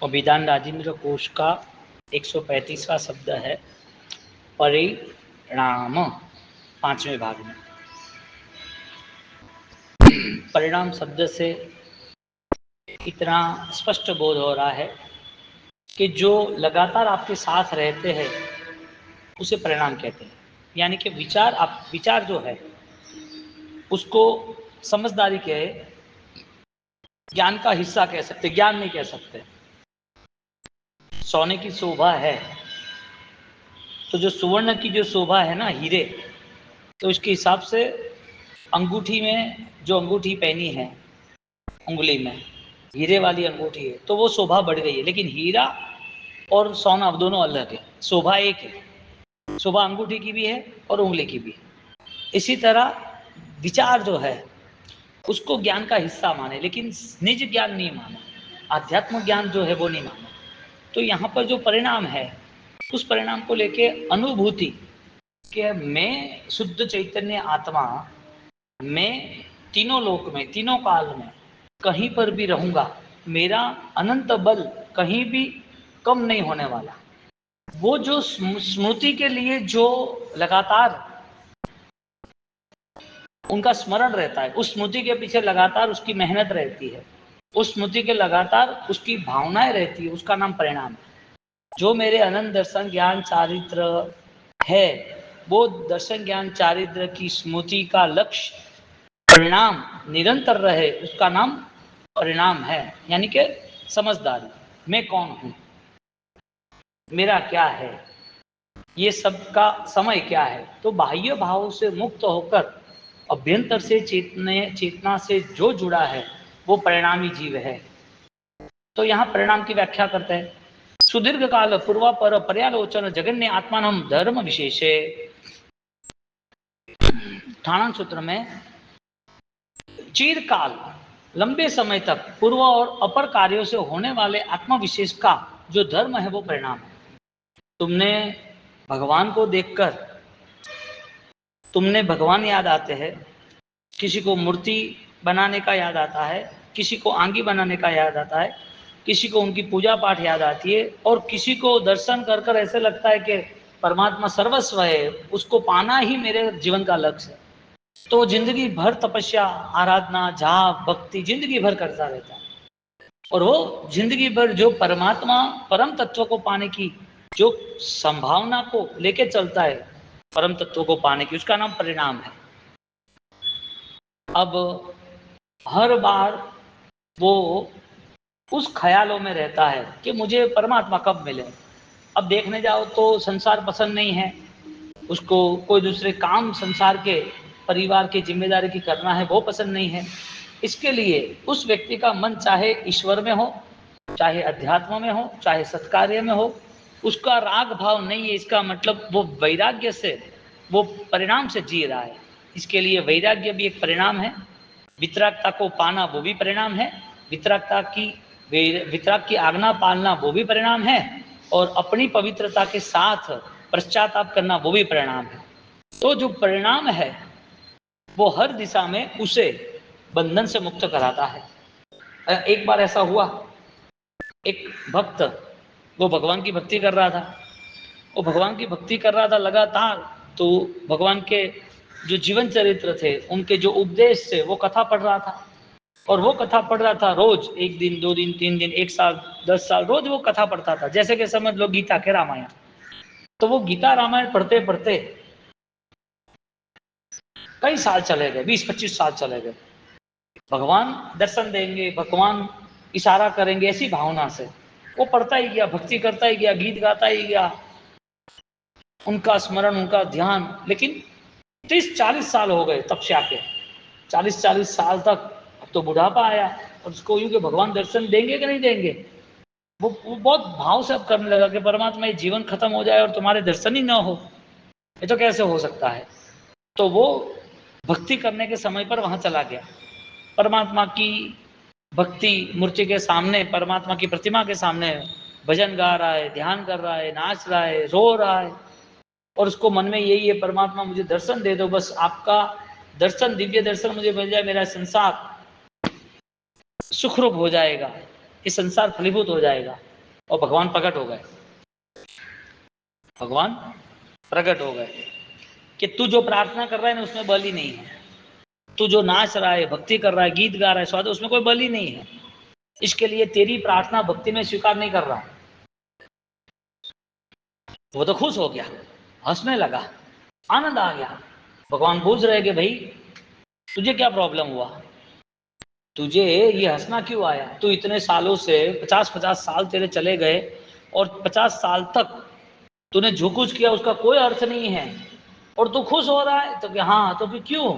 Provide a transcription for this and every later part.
अभिधान राजेंद्र कोश का 135वां शब्द है परिणाम, 5वें भाग में। परिणाम शब्द से इतना स्पष्ट बोध हो रहा है कि जो लगातार आपके साथ रहते हैं उसे परिणाम कहते हैं। यानी कि विचार जो है उसको समझदारी के ज्ञान का हिस्सा कह सकते, ज्ञान नहीं कह सकते। सोने की शोभा है तो जो सुवर्ण की जो शोभा है ना, हीरे, तो उसके हिसाब से अंगूठी में जो अंगूठी पहनी है उंगली में, हीरे वाली अंगूठी है तो वो शोभा बढ़ गई है। लेकिन हीरा और सोना दोनों अलग है, शोभा एक है। शोभा अंगूठी की भी है और उंगली की भी है। इसी तरह विचार जो है उसको ज्ञान का हिस्सा माने, लेकिन निज ज्ञान नहीं माने, आध्यात्मिक ज्ञान जो है वो नहीं माने। तो यहाँ पर जो परिणाम है उस परिणाम को लेके अनुभूति कि मैं शुद्ध चैतन्य आत्मा, मैं तीनों लोक में, तीनों काल में कहीं पर भी रहूंगा, मेरा अनंत बल कहीं भी कम नहीं होने वाला। वो जो स्मृति के लिए जो लगातार उनका स्मरण रहता है, उस स्मृति के पीछे लगातार उसकी मेहनत रहती है, उस स्मृति के लगातार उसकी भावनाएं रहती है, उसका नाम परिणाम है। जो मेरे अनंत दर्शन ज्ञान चारित्र है, वो दर्शन ज्ञान चारित्र की स्मृति का लक्ष्य परिणाम निरंतर रहे, उसका नाम परिणाम है। यानी कि समझदारी, मैं कौन हूं, मेरा क्या है, ये सब का समय क्या है। तो बाह्य भाव से मुक्त होकर अभ्यंतर से चेतना से जो जुड़ा है वो परिणामी जीव है। तो यहाँ परिणाम की व्याख्या करते हैं, सुदीर्घ काल पूर्वापर पर्यालोचन जगन्य आत्मान धर्म विशेषे। ठाणान सूत्र में चिरकाल, लंबे समय तक पूर्व और अपर कार्यों से होने वाले आत्मा विशेष का जो धर्म है वो परिणाम है। तुमने भगवान को देखकर तुमने भगवान याद आते हैं, किसी को मूर्ति बनाने का याद आता है, किसी को आंगी बनाने का याद आता है, किसी को उनकी पूजा पाठ याद आती है, और किसी को दर्शन कर कर ऐसे लगता है कि परमात्मा सर्वस्व है, उसको पाना ही मेरे जीवन का लक्ष्य है। तो जिंदगी भर तपस्या, आराधना, जाप, भक्ति जिंदगी भर करता रहता है, और वो जिंदगी भर जो परमात्मा परम तत्व को पाने की जो संभावना को लेके चलता है, परम तत्व को पाने की, उसका नाम परिणाम है। अब हर बार वो उस ख्यालों में रहता है कि मुझे परमात्मा कब मिले। अब देखने जाओ तो संसार पसंद नहीं है उसको, कोई दूसरे काम संसार के परिवार की जिम्मेदारी की करना है वो पसंद नहीं है। इसके लिए उस व्यक्ति का मन चाहे ईश्वर में हो, चाहे अध्यात्म में हो, चाहे सत्कार्य में हो, उसका राग भाव नहीं है। इसका मतलब वो वैराग्य से, वो परिणाम से जी रहा है। इसके लिए वैराग्य भी एक परिणाम है, वितरागता को पाना वो भी परिणाम है, वितराग की आज्ञा पालना वो भी परिणाम है, और अपनी पवित्रता के साथ पश्चाताप करना वो भी परिणाम है। तो जो परिणाम है वो हर दिशा में उसे बंधन से मुक्त कराता है। एक बार ऐसा हुआ, एक भक्त वो भगवान की भक्ति कर रहा था, वो भगवान की भक्ति कर रहा था लगातार, तो भगवान के जो जीवन चरित्र थे, उनके जो उपदेश थे, वो कथा पढ़ रहा था। और वो कथा पढ़ रहा था रोज, 1 दिन 2 दिन 3 दिन 1 साल 10 साल रोज वो कथा पढ़ता था, जैसे कि समझ लो गीता के रामायण। तो वो गीता रामायण पढ़ते पढ़ते कई साल चले गए, 20-25 साल चले गए। भगवान दर्शन देंगे, भगवान इशारा करेंगे, ऐसी भावना से वो पढ़ता ही गया, भक्ति करता ही गया, गीत गाता ही गया, उनका स्मरण, उनका ध्यान। लेकिन 30-40 साल हो गए तपस्या के, 40-40 साल तक। अब तो बुढ़ापा आया और उसको यूं कि भगवान दर्शन देंगे कि नहीं देंगे। वो बहुत भाव से अब करने लगा कि परमात्मा ये जीवन खत्म हो जाए और तुम्हारे दर्शन ही ना हो, ये तो कैसे हो सकता है। तो वो भक्ति करने के समय पर वहां चला गया, परमात्मा की भक्ति मूर्ति के सामने, परमात्मा की प्रतिमा के सामने भजन गा रहा है, ध्यान कर रहा है, नाच रहा है, रो रहा है, और उसको मन में यही है, परमात्मा मुझे दर्शन दे दो, बस आपका दर्शन, दिव्य दर्शन मुझे मिल जाए, मेरा संसार सुखरूप हो जाएगा, ये संसार फलीभूत हो जाएगा। और भगवान प्रकट हो गए। भगवान प्रकट हो गए कि तू जो प्रार्थना कर रहा है ना उसमें बल ही नहीं है, तू जो नाच रहा है, भक्ति कर रहा है, गीत गा रहा है, स्वाद, उसमें कोई बल ही नहीं है, इसके लिए तेरी प्रार्थना भक्ति में स्वीकार नहीं कर रहा। वो तो खुश हो गया, हंसने लगा, आनंद आ गया। भगवान पूछ रहे कि भाई तुझे क्या प्रॉब्लम हुआ, तुझे ये हंसना क्यों आया, तू इतने सालों से 50-50 साल तेरे चले गए और 50 साल तक तूने जो कुछ किया उसका कोई अर्थ नहीं है और तू खुश हो रहा है। तो कि हाँ, तो फिर क्यों?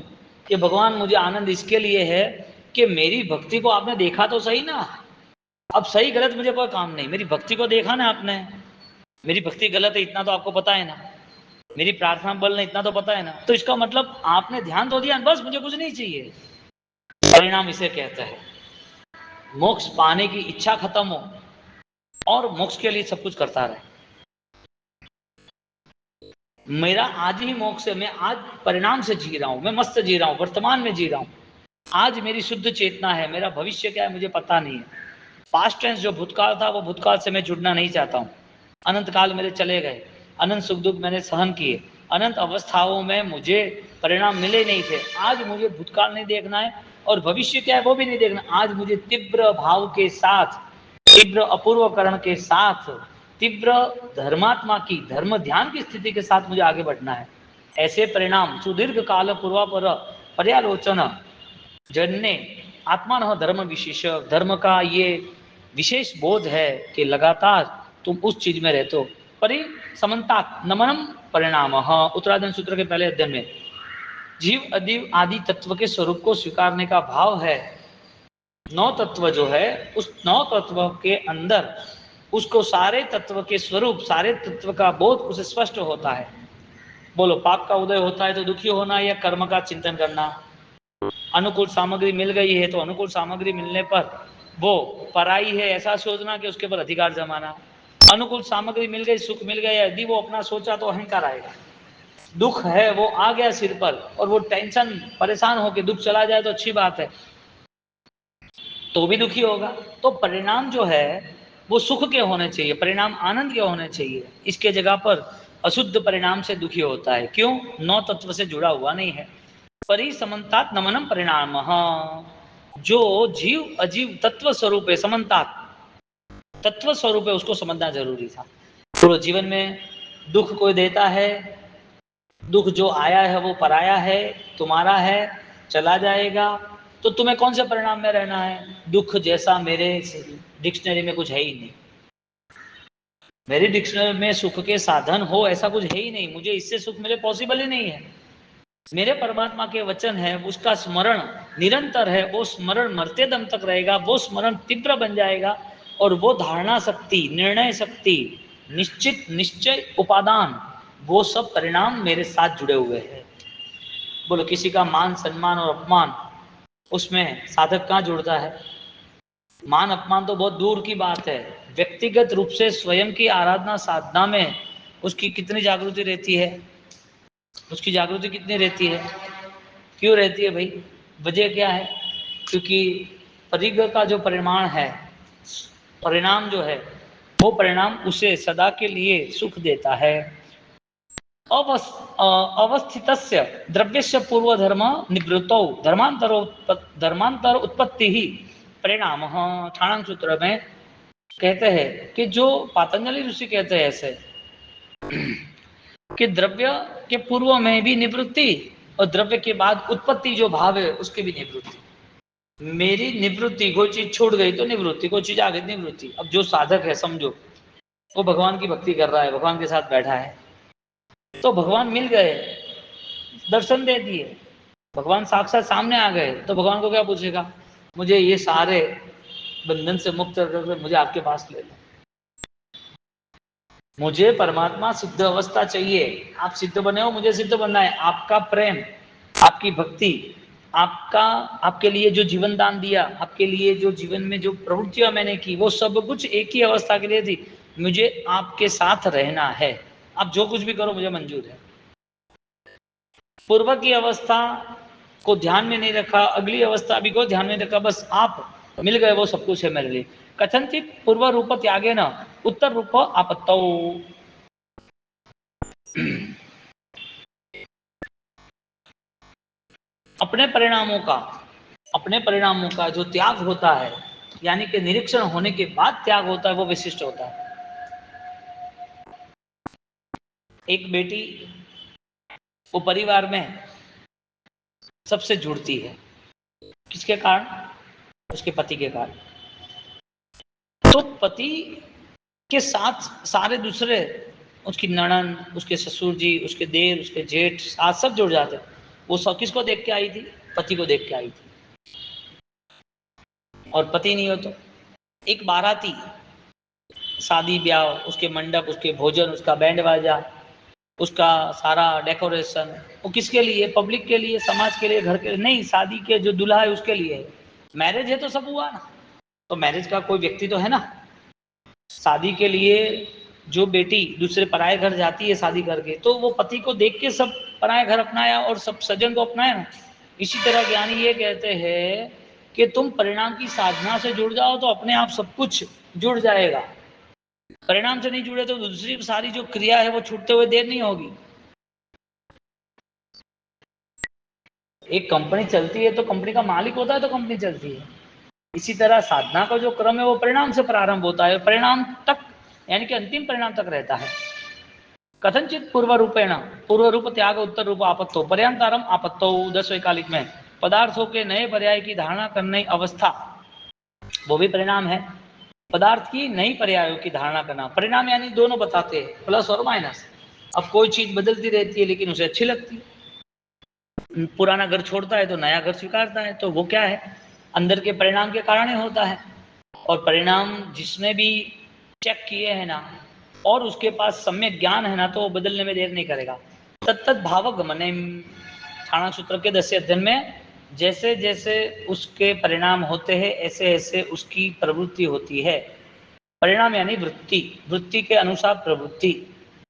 कि भगवान मुझे आनंद इसके लिए है कि मेरी भक्ति को आपने देखा तो सही ना, अब सही गलत मुझे कोई काम नहीं, मेरी भक्ति को देखा ना आपने, मेरी भक्ति गलत है इतना तो आपको पता है ना, मेरी प्रार्थना बल नहीं इतना तो पता है ना, तो इसका मतलब आपने ध्यान तो दिया, बस मुझे कुछ नहीं चाहिए। परिणाम इसे कहते हैं, मोक्ष पाने की इच्छा खत्म हो और मोक्ष के लिए सब कुछ करता रहे। मेरा आज ही मोक्ष है, मैं आज परिणाम से जी रहा हूं, मैं मस्त जी रहा हूं, वर्तमान में जी रहा हूं, आज मेरी शुद्ध चेतना है, मेरा भविष्य क्या है मुझे पता नहीं है, पास्ट टेंस जो भूतकाल था वो भूतकाल से मैं जुड़ना नहीं चाहता हूं, अनंत काल मेरे चले गए, अनंत सुख दुख मैंने सहन किए, अनंत अवस्थाओं में मुझे परिणाम मिले नहीं थे, आज मुझे भूतकाल नहीं देखना है और भविष्य क्या है वो भी नहीं देखना, आज मुझे तीव्र भाव के साथ, तीव्र अपूर्वकरण के साथ, तीव्र धर्मात्मा की धर्म ध्यान की स्थिति के साथ मुझे आगे बढ़ना है। ऐसे परिणाम सुदीर्घ काल पूर्वापर पर्यालोचन जन्ने आत्मान धर्म विशेष, धर्म का ये विशेष बोध है कि लगातार तुम उस चीज में रहते हो। परि समन्ता नमनम परिणाम, उत्तराधन सूत्र के पहले अध्ययन में जीव अदीव आदि तत्व के स्वरूप को स्वीकारने का भाव है। नौ तत्व जो है उस नौ तत्व के अंदर उसको सारे तत्व के स्वरूप, सारे तत्व का बोध उसे स्पष्ट होता है। बोलो, पाप का उदय होता है तो दुखी होना या कर्म का चिंतन करना, अनुकूल सामग्री मिल गई है तो अनुकूल सामग्री मिलने पर वो पराई है ऐसा सोचना कि उसके पर अधिकार जमाना, अनुकूल सामग्री मिल गई, सुख मिल गया, यदि वो अपना सोचा तो अहंकार आएगा, दुख है वो आ गया सिर पर और वो टेंशन परेशान होकर दुख चला जाए तो अच्छी बात है, तो भी दुखी होगा। तो परिणाम जो है वो सुख के होने चाहिए, परिणाम आनंद के होने चाहिए, इसके जगह पर अशुद्ध परिणाम से दुखी होता है। क्यों? नौ तत्व से जुड़ा हुआ नहीं है। परिसमन्तात नमनम परिणाम, जो जीव अजीव तत्व स्वरूप है, समन्तात तत्व स्वरूप है, उसको समझना जरूरी था। तो जीवन में दुख कोई देता है, दुख जो आया है वो पराया है, तुम्हारा है, चला जाएगा, तो तुम्हें कौन से परिणाम में रहना है? दुख जैसा मेरे डिक्शनरी में कुछ है ही नहीं, मेरी डिक्शनरी में सुख के साधन हो ऐसा कुछ है ही नहीं, मुझे इससे सुख मिले पॉसिबल ही नहीं है। मेरे परमात्मा के वचन है, उसका स्मरण निरंतर है, वो स्मरण मरते दम तक रहेगा, वो स्मरण तीव्र बन जाएगा और वो धारणा शक्ति, निर्णय शक्ति, निश्चित निश्चय, उपादान, वो सब परिणाम मेरे साथ जुड़े हुए हैं। बोलो, किसी का मान सम्मान और अपमान, उसमें साधक कहाँ जुड़ता है? मान अपमान तो बहुत दूर की बात है, व्यक्तिगत रूप से स्वयं की आराधना साधना में उसकी कितनी जागृति रहती है, उसकी जागृति कितनी रहती है? क्यों रहती है भाई? वजह क्या है? क्योंकि परिग्रह का जो परिमाण है, परिणाम जो है, वो परिणाम उसे सदा के लिए सुख देता है। अवस्थितस्य द्रव्यस्य पूर्वधर्म निवृत्तौ धर्मांतर उत्पत्ति ही परिणाम, ठाणांग सूत्र में कहते हैं कि जो पातंजलि ऋषि कहते हैं ऐसे कि द्रव्य के पूर्व में भी निवृत्ति और द्रव्य के बाद उत्पत्ति जो भाव है उसकी भी निवृत्ति। मेरी निवृत्ति, कोई चीज छूट गई तो निवृत्ति, कोई चीज आ गई निवृत्ति। अब जो साधक है समझो वो भगवान की भक्ति कर रहा है, भगवान के साथ बैठा है, तो भगवान मिल गए, दर्शन दे दिए, भगवान साक्षात सामने आ गए, तो भगवान को क्या पूछेगा? मुझे ये सारे बंधन से मुक्त करके मुझे आपके पास ले लो, मुझे परमात्मा सिद्ध अवस्था चाहिए, आप सिद्ध बने हो, मुझे सिद्ध बनना है। आपका प्रेम, आपकी भक्ति, आपका, आपके लिए जो जीवन दान दिया, आपके लिए जो जीवन में जो प्रवृत्तियां मैंने की, वो सब कुछ एक ही अवस्था के लिए थी, मुझे आपके साथ रहना है, आप जो कुछ भी करो मुझे मंजूर है। पूर्व की अवस्था को ध्यान में नहीं रखा, अगली अवस्था भी को ध्यान में रखा, बस आप मिल गए, वो सब कुछ है मेरे लिए। कथनचित पूर्व रूप त्यागे न, उत्तर रूप आपत्तौ। अपने परिणामों का जो त्याग होता है, यानी कि निरीक्षण होने के बाद त्याग होता है, वो विशिष्ट होता है। एक बेटी वो परिवार में सबसे जुड़ती है, किसके कारण? उसके पति के कारण। तो पति के साथ सारे दूसरे, उसकी नणंद, उसके ससुर जी, उसके देर, उसके जेठ, साथ सब जुड़ जाते। वो सब किसको देख के आई थी? पति को देख के आई थी। और पति नहीं हो तो एक बाराती, शादी ब्याह, उसके मंडप, उसके भोजन, उसका बैंड बाजा, उसका सारा डेकोरेशन, वो किसके लिए? पब्लिक के लिए, समाज के लिए, घर के लिए नहीं, शादी के जो दूल्हा है उसके लिए है। मैरिज है तो सब हुआ ना, तो मैरिज का कोई व्यक्ति तो है ना। शादी के लिए जो बेटी दूसरे पराये घर जाती है शादी करके, तो वो पति को देख के सब पराये घर अपनाया और सब सज्जन को अपनाया ना। इसी तरह ज्ञानी ये कहते हैं कि तुम परिणाम की साधना से जुड़ जाओ तो अपने आप सब कुछ जुड़ जाएगा। परिणाम से नहीं जुड़े तो दूसरी सारी जो क्रिया है वो छूटते हुए देर नहीं होगी। एक कंपनी चलती है तो कंपनी का मालिक होता है तो कंपनी चलती है। इसी तरह साधना का जो क्रम है वो परिणाम से प्रारंभ होता है, परिणाम तक यानी कि अंतिम परिणाम तक रहता है। कथनचित पूर्व रूपेण, पूर्व रूप त्याग उत्तर रूप आपत्तो पर्यांतरम आपत्तो 10वें कालिक में पदार्थों के नए पर्याय की धारणा करने अवस्था, वो भी परिणाम है। पदार्थ की नई पर्यायों की धारणा करना, परिणाम यानी दोनों बताते हैं, प्लस और माइनस। अब कोई चीज बदलती रहती है लेकिन उसे अच्छी लगती है। पुराना घर छोड़ता है तो नया घर स्वीकारता है, तो वो क्या है? अंदर के परिणाम के कारण ही होता है। और परिणाम जिसने भी चेक किए हैं ना, और उसके पास सम्यक ज्ञान है ना, तो वो बदलने में देर नहीं करेगा। तत्त भावगमने, ठाणा सूत्र के 10वें अध्ययन में जैसे जैसे उसके परिणाम होते हैं ऐसे ऐसे उसकी प्रवृत्ति होती है। परिणाम यानी वृत्ति, वृत्ति के अनुसार प्रवृत्ति।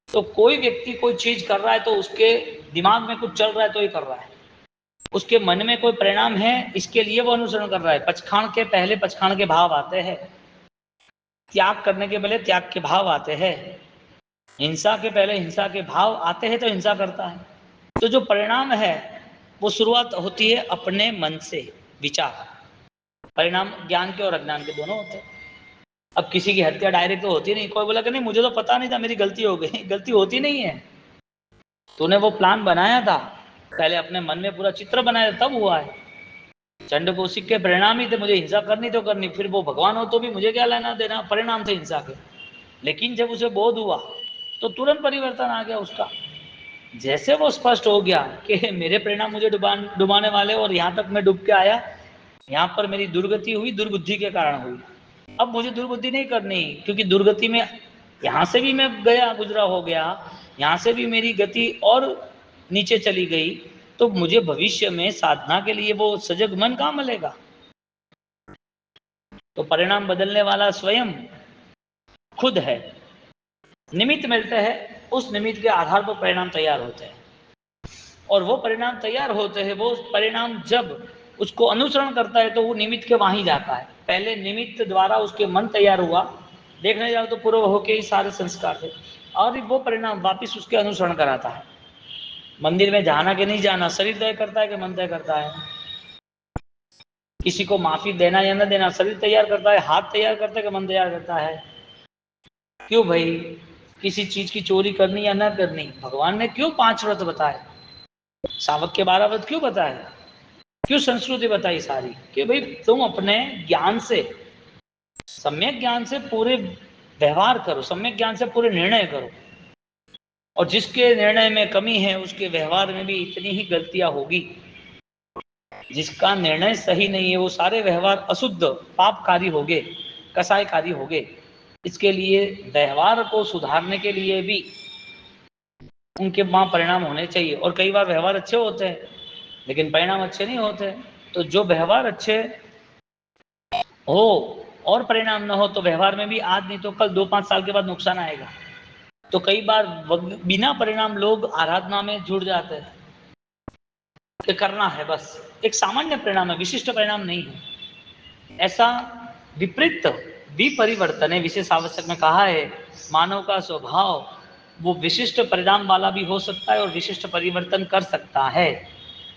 तो कोई व्यक्ति कोई चीज कर रहा है तो उसके दिमाग में कुछ चल रहा है तो ही कर रहा है, उसके मन में कोई परिणाम है इसके लिए वो अनुसरण कर रहा है। पचखाण के पहले पचखाण के भाव आते हैं, त्याग करने के पहले त्याग के भाव आते हैं, हिंसा के पहले हिंसा के भाव आते हैं तो हिंसा करता है। तो जो परिणाम है वो शुरुआत होती है अपने मन से, विचार। परिणाम ज्ञान के और अज्ञान के दोनों होते हैं। अब किसी की हत्या डायरेक्ट तो होती नहीं, कोई बोला कि नहीं मुझे तो पता नहीं था, मेरी गलती हो गई। गलती होती नहीं है, तूने वो प्लान बनाया था, पहले अपने मन में पूरा चित्र बनाया तब हुआ है। चंड कौशिक के परिणाम ही थे, मुझे हिंसा करनी तो करनी, फिर वो भगवान हो तो भी मुझे क्या लेना देना, परिणाम थे हिंसा के। लेकिन जब उसे बोध हुआ तो तुरंत परिवर्तन आ गया उसका। जैसे वो स्पष्ट हो गया कि मेरे परिणाम मुझे डुबाने वाले, और यहाँ तक मैं डूब के आया, यहाँ पर मेरी दुर्गति हुई, दुर्बुद्धि के कारण हुई। अब मुझे दुर्बुद्धि नहीं करनी, क्योंकि दुर्गति में यहाँ से भी मैं गया, गुजरा हो गया, यहाँ से भी मेरी गति और नीचे चली गई, तो मुझे भविष्य में साधना के लिए वो सजग मन कहाँ मिलेगा? तो परिणाम बदलने वाला स्वयं खुद है। निमित्त मिलते हैं, उस निमित्त के आधार पर परिणाम तैयार होते हैं, और वो परिणाम तैयार होते हैं, वो परिणाम जब उसको अनुसरण करता है तो वो निमित्त के वहां ही जाता है। पहले निमित्त द्वारा उसके मन तैयार हुआ, देखने जाओ तो पूर्व होके ही सारे संस्कार थे, और वो परिणाम वापिस उसके अनुसरण कराता है। मंदिर में जाना कि नहीं जाना शरीर तय करता है कि मन तय करता है? किसी को माफी देना या न देना शरीर तैयार करता है, हाथ तैयार करता है कि मन तैयार करता है? क्यों भाई? किसी चीज की चोरी करनी या न करनी, भगवान ने क्यों 5 व्रत बताए, सावक के 12 व्रत क्यों बताए, क्यों संस्कृति बताई सारी? कि भाई तुम अपने ज्ञान से, सम्यक ज्ञान से पूरे व्यवहार करो, सम्यक ज्ञान से पूरे निर्णय करो, और जिसके निर्णय में कमी है उसके व्यवहार में भी इतनी ही गलतियां होगी। जिसका निर्णय सही नहीं है वो सारे व्यवहार अशुद्ध पापकारी होंगे, कसायकारी होंगे। इसके लिए व्यवहार को सुधारने के लिए भी उनके वहां परिणाम होने चाहिए। और कई बार व्यवहार अच्छे होते हैं लेकिन परिणाम अच्छे नहीं होते। तो जो व्यवहार अच्छे हो और परिणाम न हो तो व्यवहार में भी आज नहीं तो कल 2-5 साल के बाद नुकसान आएगा। तो कई बार बिना परिणाम लोग आराधना में जुड़ जाते हैं कि करना है बस, एक सामान्य परिणाम है, विशिष्ट परिणाम नहीं है। ऐसा विपरीत विपरिवर्तन है, विशेष आवश्यक में कहा है मानव का स्वभाव वो विशिष्ट परिणाम वाला भी हो सकता है और विशिष्ट परिवर्तन कर सकता है।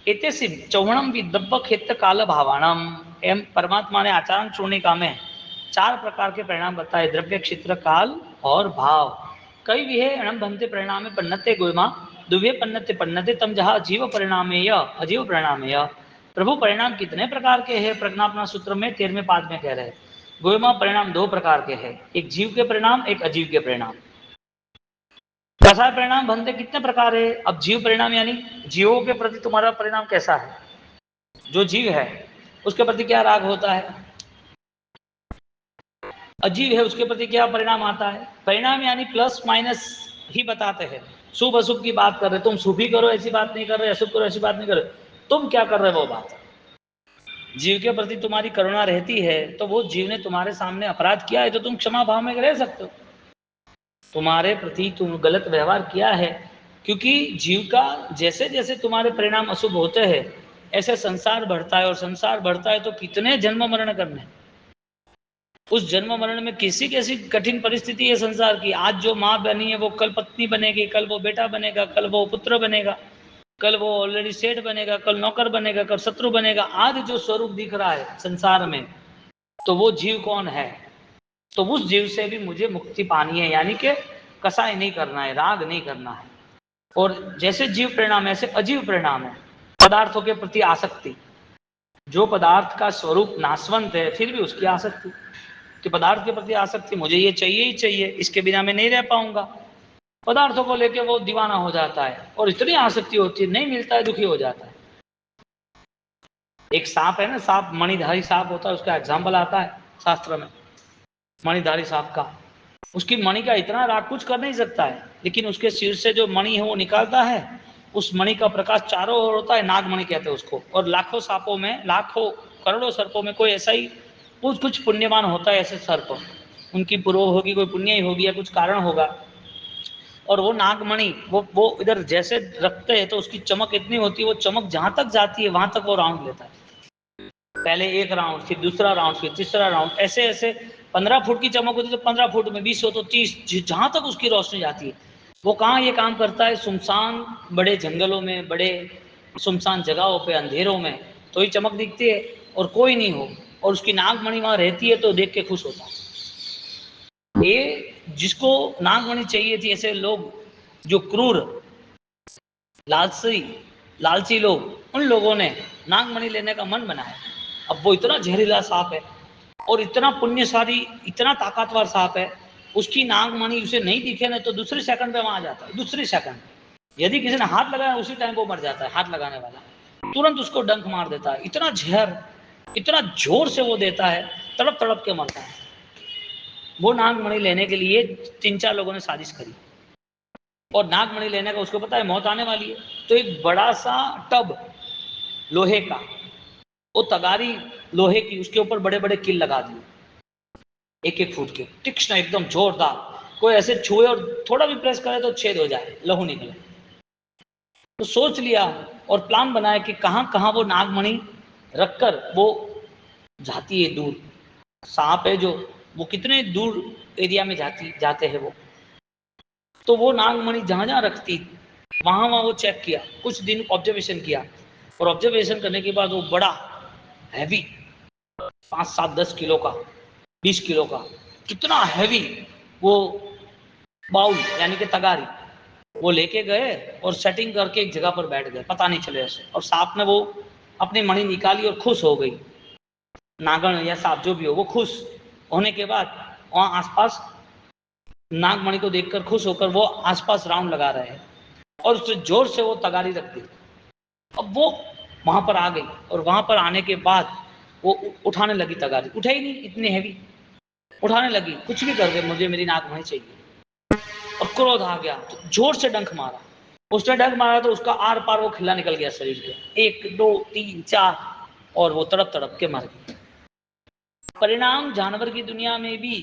इत्यसि चौहणम विद्रव्य क्षेत्र काल भावाणम, एवं परमात्मा ने आचरण चूर्णिका में 4 प्रकार के परिणाम बताए, द्रव्य, क्षेत्र, काल और भाव। कई विहे अणम भंते परिणामे पन्नते गोयमा दुव्ये पन्नते पन्नते तम जहा जीव परिणामेय अजीव परिणामेय। प्रभु परिणाम कितने प्रकार के हैं? प्रज्ञापना सूत्र में 13वें पाद में कह रहे हैं गोयमा परिणाम 2 प्रकार के हैं, एक जीव के परिणाम, एक अजीव के परिणाम। कैसा परिणाम भंते कितने प्रकार है? अब जीव परिणाम यानी जीवों के प्रति तुम्हारा परिणाम कैसा है? जो जीव है उसके प्रति क्या राग होता है? अजीव है उसके प्रति क्या परिणाम आता है? परिणाम यानी प्लस माइनस ही बताते हैं। शुभ अशुभ की बात कर रहे, तुम शुभ ही करो ऐसी बात नहीं कर रहे, अशुभ करो ऐसी बात नहीं कर रहे, तुम क्या कर रहे हो वो बात। जीव के प्रति तुम्हारी करुणा रहती है तो वो जीव ने तुम्हारे सामने अपराध किया है तो तुम क्षमा भाव में रह सकते हो। तुम्हारे प्रति तुम गलत व्यवहार किया है, क्योंकि जीव का जैसे जैसे तुम्हारे परिणाम अशुभ होते हैं ऐसे संसार बढ़ता है, और संसार बढ़ता है तो कितने जन्म मरण करने, उस जन्म मरण में किसी कैसी कठिन परिस्थिति है संसार की। आज जो माँ बनी है वो कल पत्नी बनेगी, कल वो बेटा बनेगा, कल वो पुत्र बनेगा, कल वो ऑलरेडी सेठ बनेगा, कल नौकर बनेगा, कल शत्रु बनेगा। आज जो स्वरूप दिख रहा है संसार में तो वो जीव कौन है? तो उस जीव से भी मुझे मुक्ति पानी है, यानी कि कसाई नहीं करना है, राग नहीं करना है। और जैसे जीव परिणाम ऐसे अजीव परिणाम है, पदार्थों के प्रति आसक्ति। जो पदार्थ का स्वरूप नाशवंत है फिर भी उसकी आसक्ति, कि पदार्थ के प्रति आसक्ति, मुझे ये चाहिए ही चाहिए, इसके बिना मैं नहीं रह पाऊंगा। पदार्थों को लेकर वो दीवाना हो जाता है और इतनी आसक्ति होती है, नहीं मिलता है दुखी हो जाता है। एक सांप है ना, सांप मणिधारी सांप होता है, उसका एग्जाम्पल आता है शास्त्र में मणिधारी सांप का। उसकी मणि का इतना राग कुछ कर नहीं सकता है, लेकिन उसके सिर से जो मणि है वो निकालता है, उस मणि का प्रकाश चारों ओर होता है, नागमणि कहते हैं उसको। और लाखों सांपों में, लाखों करोड़ों सर्पों में कोई ऐसा ही कुछ पुण्यवान होता है ऐसे सर्प, उनकी पूर्व होगी, कोई पुण्य ही होगी या कुछ कारण होगा। और वो नागमणि वो इधर जैसे रखते हैं तो उसकी चमक इतनी होती है, वो चमक जहां तक जाती है वहां तक वो राउंड लेता है। पहले एक राउंड, फिर दूसरा राउंड, फिर तीसरा राउंड, ऐसे ऐसे 15 फुट की चमक होती है तो 15 फुट में, 20 हो तो 30, जहां तक उसकी रोशनी जाती है। वो कहाँ ये काम करता है? सुनसान बड़े जंगलों में, बड़े सुनसान जगहों पे, अंधेरों में तो ही चमक दिखती है, और कोई नहीं हो और उसकी नागमणि वहां रहती है तो देख के खुश होता है। ये जिसको नागमणि चाहिए थी, ऐसे लोग जो क्रूर लालची लोग, उन लोगों ने नागमणि लेने का मन बनाया। अब वो इतना जहरीला सांप है और इतना पुण्यशाली, इतना ताकतवर सांप है, उसकी नागमणि उसे नहीं दिखे ना तो दूसरे सेकंड पे वहां आ जाता है, दूसरी सेकंड। यदि किसी ने हाथ लगाया उसी टाइम वो मर जाता है, हाथ लगाने वाला तुरंत उसको डंक मार देता है। इतना जहर, इतना जोर से वो देता है, तड़प तड़प के मरता है। वो नागमणि लेने के लिए 3-4 लोगों ने साजिश करी, और नागमणि लेने का उसको पता है मौत आने वाली है, तो एक बड़ा सा टब लोहे का, वो तगारी लोहे की, उसके ऊपर बड़े बड़े किल लगा दिए, 1-1 फुट के, तीक्ष्ण एकदम जोरदार, कोई ऐसे छुए और थोड़ा भी प्रेस करे तो छेद हो जाए, लहू निकले। तो सोच लिया और प्लान बनाया कि कहां कहां वो नागमणि रखकर वो जाती है दूर। सांप है जो, वो कितने दूर एरिया में जाते हैं वो, तो वो नागमणि जहां जहां रखती वहां वहां वो चेक किया, कुछ दिन ऑब्जर्वेशन किया, और ऑब्जर्वेशन करने के बाद वो बड़ा हैवी 5-7-10 किलो का, 20 किलो का, कितना हैवी वो बाउल यानी कि तगारी, वो लेके गए और सेटिंग करके एक जगह पर बैठ गए, पता नहीं चले ऐसे। और सांप ने वो अपनी मणि निकाली और खुश हो गई, नागण या सांप जो भी हो, वो खुश होने के बाद वहां आसपास नागमणि को देखकर खुश होकर वो आसपास राउंड लगा रहे हैं, और उससे जोर से वो तगारी रख दी। अब वो वहां पर आ गई, और वहां पर आने के बाद वो उठाने लगी तगारी, उठा ही नहीं, इतनी हैवी, उठाने लगी, कुछ भी कर दे मुझे मेरी नागमणि चाहिए। और क्रोध आ गया तो जोर से डंक मारा, उसने डंक मारा तो उसका आर पार वो खिला निकल गया शरीर के, 1 2 3 4, और वो तड़प तड़प के मर गई। परिणाम जानवर की दुनिया में भी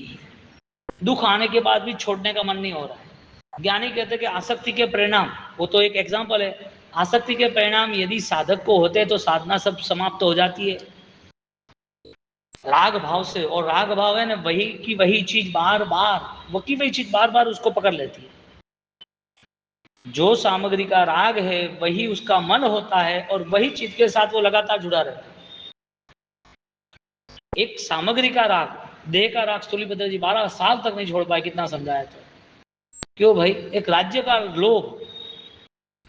दुख आने के बाद भी छोड़ने का मन नहीं हो रहा है। ज्ञानी कहते हैं कि आसक्ति के परिणाम, वो तो एक एग्जाम्पल है, आसक्ति के परिणाम यदि साधक को होते हैं तो साधना सब समाप्त हो जाती है। राग भाव से, और राग भाव है ना वही की वही चीज बार बार, वो की वही चीज बार बार उसको पकड़ लेती है। जो सामग्री का राग है वही उसका मन होता है और वही चीज के साथ वो लगातार जुड़ा रहता है। एक सामग्री का राग, देह का राग स्थूलिपत्र जी 12 साल तक नहीं छोड़ पाए, कितना समझाया तो। क्यों भाई? एक राज्य का लोभ,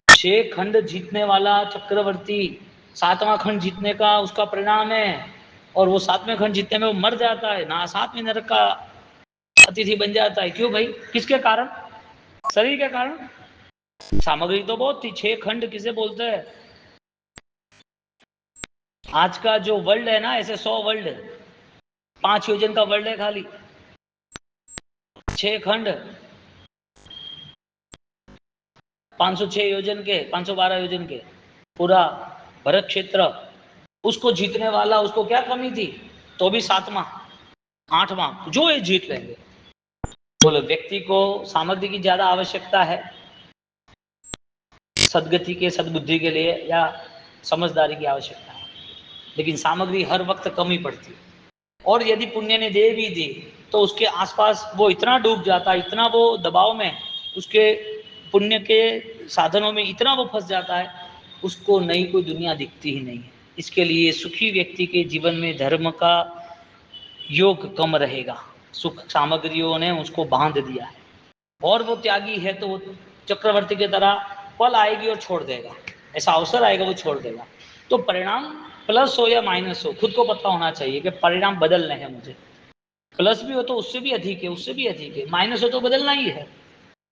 6 खंड जीतने वाला चक्रवर्ती 7वां खंड जीतने का उसका परिणाम है, और वो 7वें खंड जीतने में वो मर जाता है ना, 7वें नरक का अतिथि बन जाता है। क्यों भाई? किसके कारण? शरीर के कारण। सामग्री तो बहुत थी, 6 खंड किसे बोलते हैं? आज का जो वर्ल्ड है ना, ऐसे 100 वर्ल्ड, 5 योजन का वर्ल्ड है खाली, 6 खंड 506 योजन के, 512 योजन के, पूरा भरत क्षेत्र, उसको जीतने वाला, उसको क्या कमी थी? तो भी 7वां 8वां जो ये जीत लेंगे। बोलो, व्यक्ति को सामग्री की ज्यादा आवश्यकता है सदगति के, सद्बुद्धि के लिए, या समझदारी की आवश्यकता है? लेकिन सामग्री हर वक्त कम ही पड़ती है, और यदि पुण्य ने दे भी दी तो उसके आसपास वो इतना डूब जाता है, इतना वो दबाव में, उसके पुण्य के साधनों में इतना वो फंस जाता है, उसको नई कोई दुनिया दिखती ही नहीं है। इसके लिए सुखी व्यक्ति के जीवन में धर्म का योग कम रहेगा, सुख सामग्रियों ने उसको बांध दिया है। और वो त्यागी है तो वो चक्रवर्ती की तरह पल आएगी और छोड़ देगा, ऐसा अवसर आएगा वो छोड़ देगा। तो परिणाम प्लस हो या माइनस हो, खुद को पता होना चाहिए कि परिणाम बदलने हैं मुझे। प्लस भी हो तो उससे भी अधिक है, उससे भी अधिक है, माइनस हो तो बदलना ही है।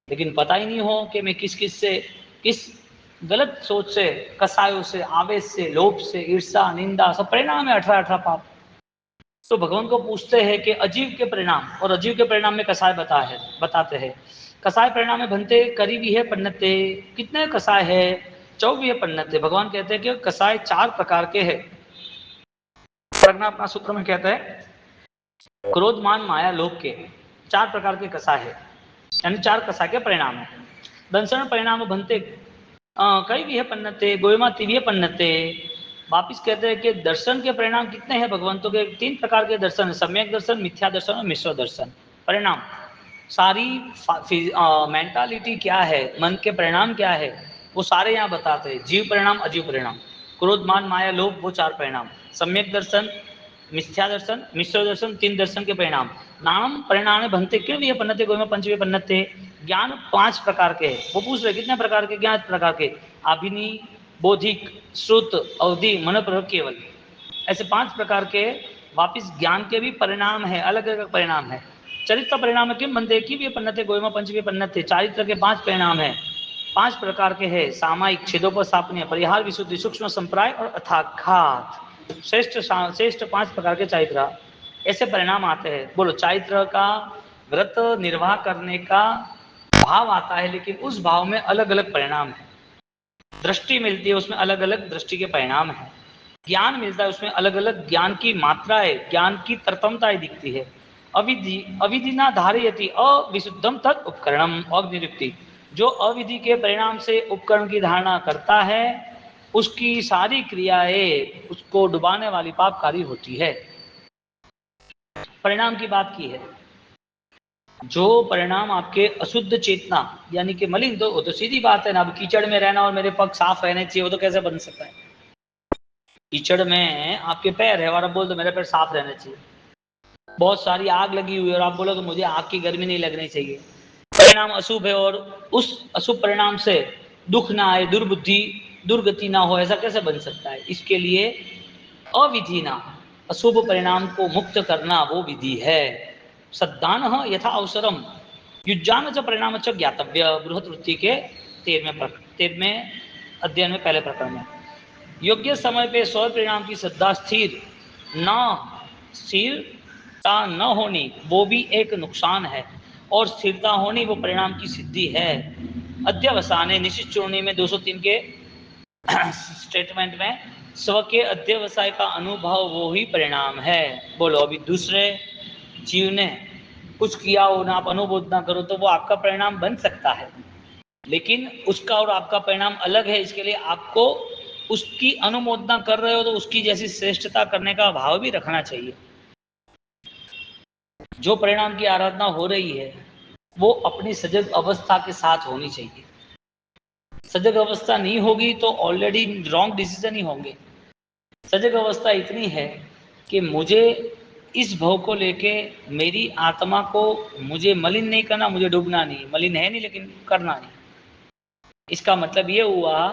लेकिन पता ही नहीं हो कि मैं किस किस से, किस गलत सोच से, कसायों से, आवेश से, लोभ से, ईर्षा, निंदा, सब परिणाम है 18 पाप। तो भगवान को पूछते हैं कि अजीव के परिणाम, और अजीव के परिणाम में कसाय बताते हैं। कसाय परिणाम में बनते करीबी है पन्नते, कितने कसाय है? 24 पन्नते। भगवान कहते हैं कि कसाय 4 प्रकार के हैं। प्रज्ञा अपना सूत्र में कहते हैं क्रोध मान माया लोभ के 4 प्रकार के कसाय है, यानी 4 कसाय के परिणाम है। दंसन परिणाम बनते कई भी है पन्नते, गोयमा तिविय पन्नते। वापिस कहते हैं कि दर्शन के परिणाम कितने हैं भगवंतों के? 3 प्रकार के दर्शन है, सम्यक दर्शन, मिथ्या दर्शन और मिश्र दर्शन। परिणाम सारी मेंटालिटी क्या है, मन के परिणाम क्या है, वो सारे यहाँ बताते हैं। जीव परिणाम, अजीव परिणाम, क्रोध मान माया लोभ, वो 4 परिणाम, सम्यक दर्शन, मिथ्या दर्शन, मिश्र दर्शन, 3 दर्शन के परिणाम। नाम परिणाम बनते क्यों भी पन्नते गोयमा पंचवे पन्नते। ज्ञान 5 प्रकार के हैं। वो पूछ रहे कितने प्रकार के? ज्ञान प्रकार के, अभिनी, बौद्धिक, श्रुत, अवधि, मनोप्रयोग, केवल, ऐसे 5 प्रकार के वापिस ज्ञान के भी परिणाम है, अलग अलग परिणाम है। चरित्र परिणाम किम बनते की भी पन्नते गोयमा पंचवे पन्नते। चारित्र के 5 परिणाम है, 5 प्रकार के हैं, सामायिक, छेदोपस्थापनीय, परिहार, विशुद्धि, सूक्ष्म संप्राय और अथाघात। श्रेष्ठ 5 प्रकार के चारित्र, ऐसे परिणाम आते हैं। बोलो, चारित्र का व्रत निर्वाह करने का भाव आता है, लेकिन उस भाव में अलग अलग परिणाम है। दृष्टि मिलती है, उसमें अलग अलग दृष्टि के परिणाम है। ज्ञान मिलता है, उसमें अलग अलग ज्ञान की मात्राएं, ज्ञान की तरतमताएं दिखती है। अविधि अविधिना धारयति अविशुद्धम तत् उपकरणम अग्निरुक्ति। जो अविधि के परिणाम से उपकरण की धारणा करता है, उसकी सारी क्रियाएं उसको डुबाने वाली पापकारी होती है। परिणाम की बात की है, जो परिणाम आपके अशुद्ध चेतना यानी कि मलिन, तो सीधी बात है ना। अब कीचड़ में रहना और मेरे पग साफ रहने चाहिए, वो तो कैसे बन सकता है? कीचड़ में आपके पैर है और आप बोल दो मेरे पैर साफ रहने चाहिए। बहुत सारी आग लगी हुई है और आप बोलो कि मुझे आग की गर्मी नहीं लगनी चाहिए। परिणाम अशुभ है और उस अशुभ परिणाम से दुख ना आए, दुर्बुद्धि दुर्गति ना हो, ऐसा कैसे बन सकता है? इसके लिए अविधि ना, अशुभ परिणाम को मुक्त करना वो विधि है। सद्दान यथा अवसरम युज्जान च परिणाम च ज्ञातव्य। बृहत्वृत्ति के 13वें अध्ययन में, पहले प्रकरण में, योग्य समय पे स्व परिणाम की श्रद्धा स्थिरता न होनी वो भी एक नुकसान है, और स्थिरता होनी वो परिणाम की सिद्धि है। अध्यवसाने निश्चित चूर्णी में 203 के स्टेटमेंट में स्व के अध्यवसाय का अनुभव वो ही परिणाम है। बोलो, अभी दूसरे जीव ने कुछ किया हो ना, आप अनुभव ना करो तो वो आपका परिणाम बन सकता है, लेकिन उसका और आपका परिणाम अलग है। इसके लिए आपको उसकी अनुमोदना कर रहे हो तो उसकी जैसी श्रेष्ठता करने का भाव भी रखना चाहिए। जो परिणाम की आराधना हो रही है वो अपनी सजग अवस्था के साथ होनी चाहिए। सजग अवस्था नहीं होगी तो ऑलरेडी रॉन्ग डिसीजन ही होंगे। सजग अवस्था इतनी है कि मुझे इस भव को लेके मेरी आत्मा को मुझे मलिन नहीं करना, मुझे डूबना नहीं, मलिन है नहीं लेकिन करना नहीं। इसका मतलब ये हुआ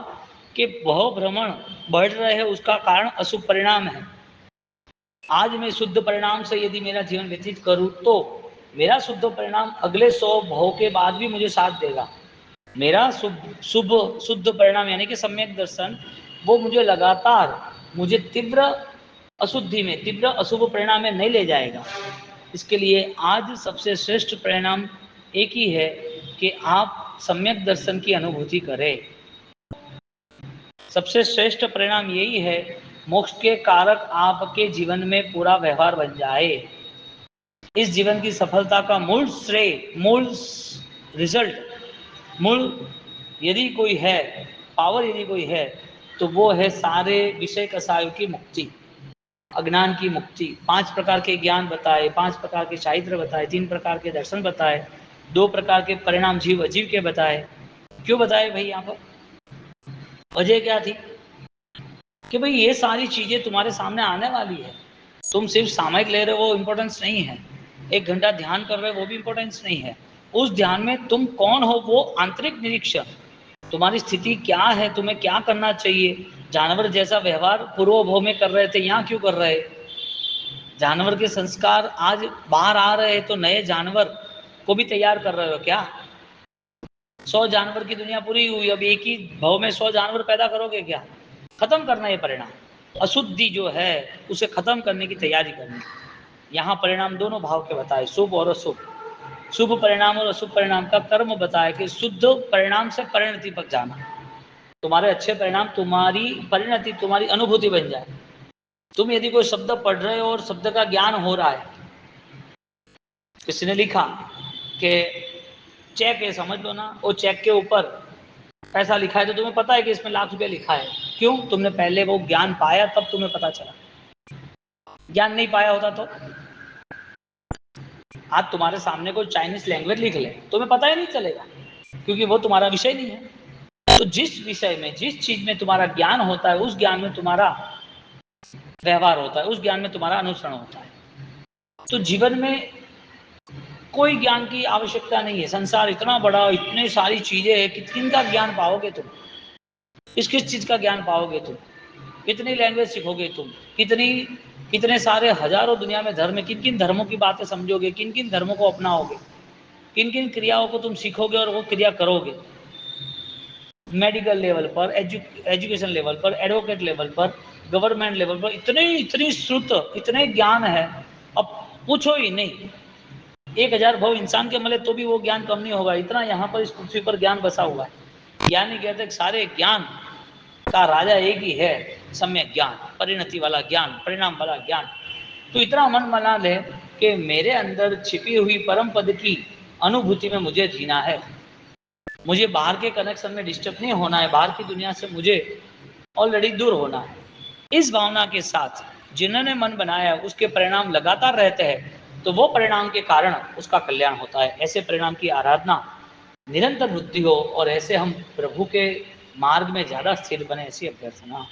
कि भव भ्रमण बढ़ रहे हैं, उसका कारण अशुभ परिणाम है। आज मैं शुद्ध परिणाम से यदि मेरा जीवन व्यतीत करूं तो मेरा शुद्ध परिणाम अगले 100 भव के बाद भी मुझे साथ देगा। मेरा शुभ शुद्ध परिणाम यानी कि सम्यक दर्शन वो मुझे लगातार मुझे तीव्र अशुद्धि में, तीव्र अशुभ परिणाम में नहीं ले जाएगा। इसके लिए आज सबसे श्रेष्ठ परिणाम एक ही है कि आप सम्यक दर्शन की अनुभूति करें। सबसे श्रेष्ठ परिणाम यही है, मोक्ष के कारक आपके जीवन में पूरा व्यवहार बन जाए। इस जीवन की सफलता का मूल श्रेय, मूल रिजल्ट, मूल यदि कोई है, पावर यदि कोई है तो वो है सारे विषय कसायों की मुक्ति, अज्ञान की मुक्ति। 5 प्रकार के ज्ञान बताए, 5 प्रकार के चारित्र बताए, 3 प्रकार के दर्शन बताए, 2 प्रकार के परिणाम जीव अजीव के बताए। क्यों बताए भाई? यहाँ पर वजह क्या थी कि भाई ये सारी चीजें तुम्हारे सामने आने वाली है। तुम सिर्फ सामयिक ले रहे हो वो इम्पोर्टेंस नहीं है, 1 घंटा ध्यान कर रहे हो वो भी इम्पोर्टेंस नहीं है। उस ध्यान में तुम कौन हो वो आंतरिक निरीक्षण, तुम्हारी स्थिति क्या है, तुम्हें क्या करना चाहिए। जानवर जैसा व्यवहार पूर्व भव में कर रहे थे, यहाँ क्यों कर रहे? जानवर के संस्कार आज बाहर आ रहे हैं तो नए जानवर को भी तैयार कर रहे हो क्या? 100 जानवर की दुनिया पूरी हुई, अब एक ही भव में 100 जानवर पैदा करोगे क्या? खत्म करना ये परिणाम, अशुद्धि जो है उसे खत्म करने की तैयारी करनी। यहाँ परिणाम दोनों भाव के बताए, शुभ और अशुभ। शुभ परिणाम और अशुभ परिणाम का कर्म बताया कि शुद्ध परिणाम से परिणति तक जाना, तुम्हारे अच्छे परिणाम तुम्हारी परिणति, तुम्हारी अनुभूति बन जाए। तुम यदि कोई शब्द पढ़ रहे हो और शब्द का ज्ञान हो रहा है, किसी ने लिखा कि चेक है, समझ लो ना, वो चेक के ऊपर पैसा लिखा है तो तुम्हें पता है कि इसमें लाख रुपया लिखा है। क्यों? तुमने पहले वो ज्ञान पाया तब तुम्हें पता चला। ज्ञान नहीं पाया होता तो आज तुम्हारे सामने कोई चाइनीज लैंग्वेज लिख ले, तुम्हें पता ही नहीं चलेगा, क्योंकि वो तुम्हारा विषय नहीं है। तो जिस विषय में, जिस चीज में तुम्हारा ज्ञान होता है, उस ज्ञान में तुम्हारा व्यवहार होता है, उस ज्ञान में तुम्हारा अनुसरण होता है। तो जीवन में कोई ज्ञान की आवश्यकता नहीं है। संसार इतना बड़ा, इतनी सारी चीजें हैं कि किन का ज्ञान पाओगे तुम? किस चीज का ज्ञान पाओगे तुम? कितनी लैंग्वेज सीखोगे तुम? कितने सारे हजारों दुनिया में धर्म, किन किन धर्मों की बातें समझोगे, किन किन धर्मों को अपनाओगे, किन किन क्रियाओं को तुम सीखोगे और वो क्रिया करोगे। मेडिकल लेवल पर, एजुकेशन लेवल पर, एडवोकेट लेवल पर, गवर्नमेंट लेवल पर इतनी श्रुत, इतने ज्ञान है, अब पूछो ही नहीं। 1000 भव इंसान के मिले तो भी वो ज्ञान कम नहीं होगा, इतना यहाँ पर इस पृथ्वी पर ज्ञान बसा हुआ है। ज्ञान ही कहते सारे ज्ञान का राजा एक ही है, सम्यक ज्ञान, परिणति वाला ज्ञान, परिणाम वाला ज्ञान। तो इतना मन बना ले कि मेरे अंदर छिपी हुई परम पद की अनुभूति में मुझे जीना है, मुझे बाहर के कनेक्शन में डिस्टर्ब नहीं होना है, बाहर की दुनिया से मुझे ऑलरेडी दूर होना है। इस भावना के साथ जिन्होंने मन बनाया उसके परिणाम लगातार रहते हैं तो वो परिणाम के कारण उसका कल्याण होता है। ऐसे परिणाम की आराधना निरंतर वृद्धि हो और ऐसे हम प्रभु के मार्ग में ज्यादा स्थिर बने, ऐसी अभ्यर्थना।